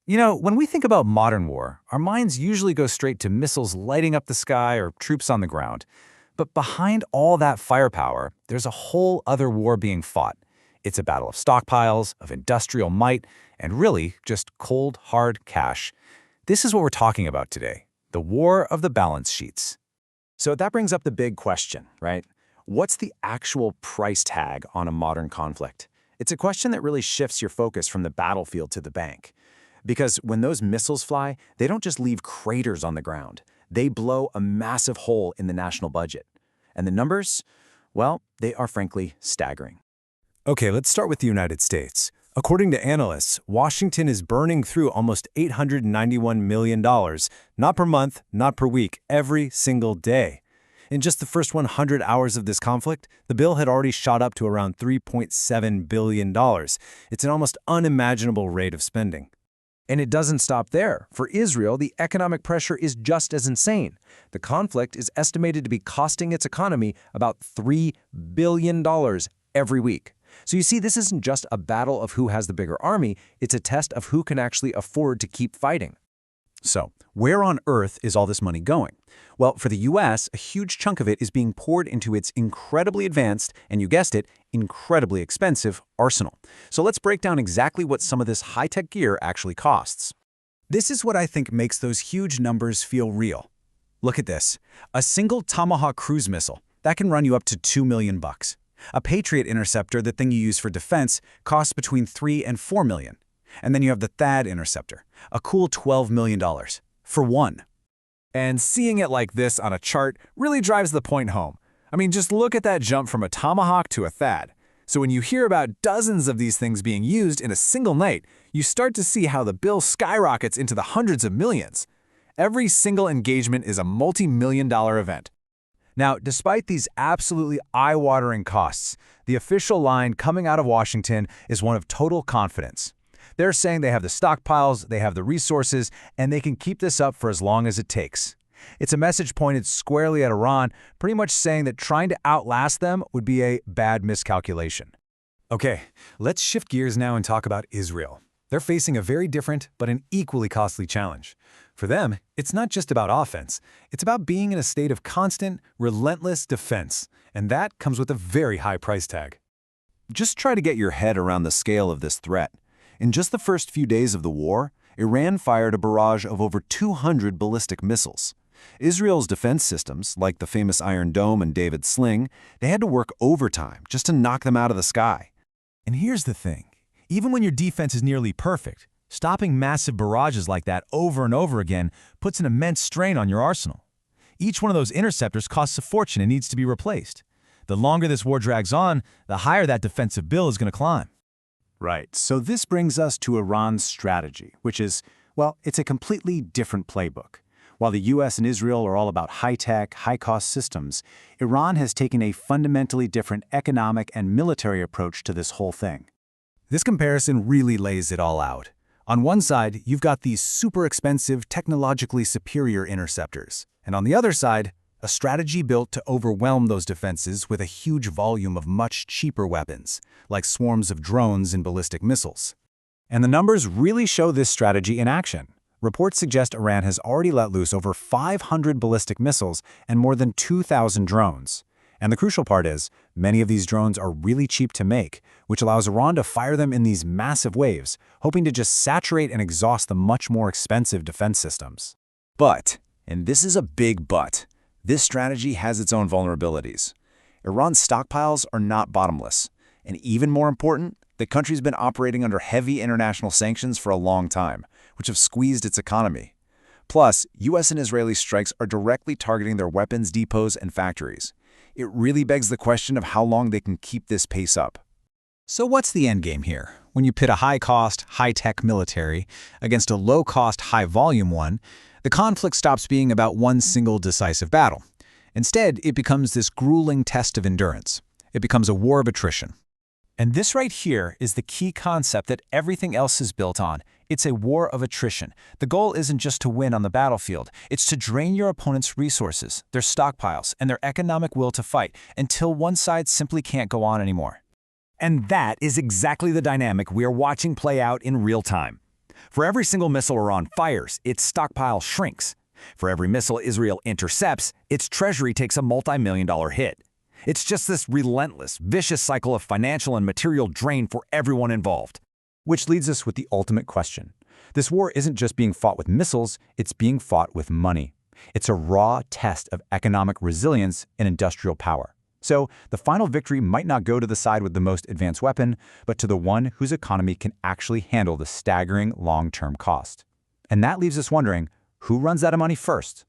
When we think about modern war, our minds usually go straight to missiles lighting up the sky or troops on the ground. But behind all that firepower, there's a whole other war being fought. It's a battle of stockpiles, of industrial might, and really just cold, hard cash. This is what we're talking about today, the war of the balance sheets. So that brings up the big question, right? What's the actual price tag on a modern conflict? It's a question that really shifts your focus from the battlefield to the bank. Because when those missiles fly, they don't just leave craters on the ground. They blow a massive hole in the national budget. And the numbers? Well, they are frankly staggering. Okay, let's start with the United States. According to analysts, Washington is burning through almost $891 million, not per month, not per week, every single day. In just the first 100 hours of this conflict, the bill had already shot up to around $3.7 billion. It's an almost unimaginable rate of spending. And it doesn't stop there. For Israel, the economic pressure is just as insane. The conflict is estimated to be costing its economy about $3 billion every week. So you see, this isn't just a battle of who has the bigger army, it's a test of who can actually afford to keep fighting. So, where on earth is all this money going? Well, for the US, a huge chunk of it is being poured into its incredibly advanced, and you guessed it, incredibly expensive arsenal. So let's break down exactly what some of this high-tech gear actually costs. This is what I think makes those huge numbers feel real. Look at this. A single Tomahawk cruise missile, that can run you up to $2 million. A Patriot interceptor, the thing you use for defense, costs between $3 and $4 million. And then you have the THAAD interceptor, a cool $12 million for one. And seeing it like this on a chart really drives the point home. I mean, just look at that jump from a Tomahawk to a THAAD. So when you hear about dozens of these things being used in a single night, you start to see how the bill skyrockets into the hundreds of millions. Every single engagement is a multi-million-dollar event. Now, despite these absolutely eye-watering costs, the official line coming out of Washington is one of total confidence. They're saying they have the stockpiles, they have the resources, and they can keep this up for as long as it takes. It's a message pointed squarely at Iran, pretty much saying that trying to outlast them would be a bad miscalculation. Okay, let's shift gears now and talk about Israel. They're facing a very different but an equally costly challenge. For them, it's not just about offense. It's about being in a state of constant, relentless defense, and that comes with a very high price tag. Just try to get your head around the scale of this threat. In just the first few days of the war, Iran fired a barrage of over 200 ballistic missiles. Israel's defense systems, like the famous Iron Dome and David Sling, they had to work overtime just to knock them out of the sky. And here's the thing. Even when your defense is nearly perfect, stopping massive barrages like that over and over again puts an immense strain on your arsenal. Each one of those interceptors costs a fortune and needs to be replaced. The longer this war drags on, the higher that defensive bill is going to climb. Right, so this brings us to Iran's strategy, which is, well, it's a completely different playbook. While the US and Israel are all about high-tech, high-cost systems, Iran has taken a fundamentally different economic and military approach to this whole thing. This comparison really lays it all out. On one side, you've got these super expensive, technologically superior interceptors. And on the other side, a strategy built to overwhelm those defenses with a huge volume of much cheaper weapons, like swarms of drones and ballistic missiles. And the numbers really show this strategy in action. Reports suggest Iran has already let loose over 500 ballistic missiles and more than 2,000 drones. And the crucial part is, many of these drones are really cheap to make, which allows Iran to fire them in these massive waves, hoping to just saturate and exhaust the much more expensive defense systems. But, and this is a big but, this strategy has its own vulnerabilities. Iran's stockpiles are not bottomless. And even more important, the country's been operating under heavy international sanctions for a long time, which have squeezed its economy. Plus, US and Israeli strikes are directly targeting their weapons depots and factories. It really begs the question of how long they can keep this pace up. So what's the endgame here? When you pit a high-cost, high-tech military against a low-cost, high-volume one, the conflict stops being about one single decisive battle. Instead, it becomes this grueling test of endurance. It becomes a war of attrition. And this right here is the key concept that everything else is built on. It's a war of attrition. The goal isn't just to win on the battlefield. It's to drain your opponent's resources, their stockpiles, and their economic will to fight until one side simply can't go on anymore. And that is exactly the dynamic we are watching play out in real time. For every single missile Iran fires, its stockpile shrinks. For every missile Israel intercepts, its treasury takes a multi-million-dollar hit. It's just this relentless, vicious cycle of financial and material drain for everyone involved. Which leads us with the ultimate question. This war isn't just being fought with missiles, it's being fought with money. It's a raw test of economic resilience and industrial power. So, the final victory might not go to the side with the most advanced weapon, but to the one whose economy can actually handle the staggering long-term cost. And that leaves us wondering, who runs out of money first?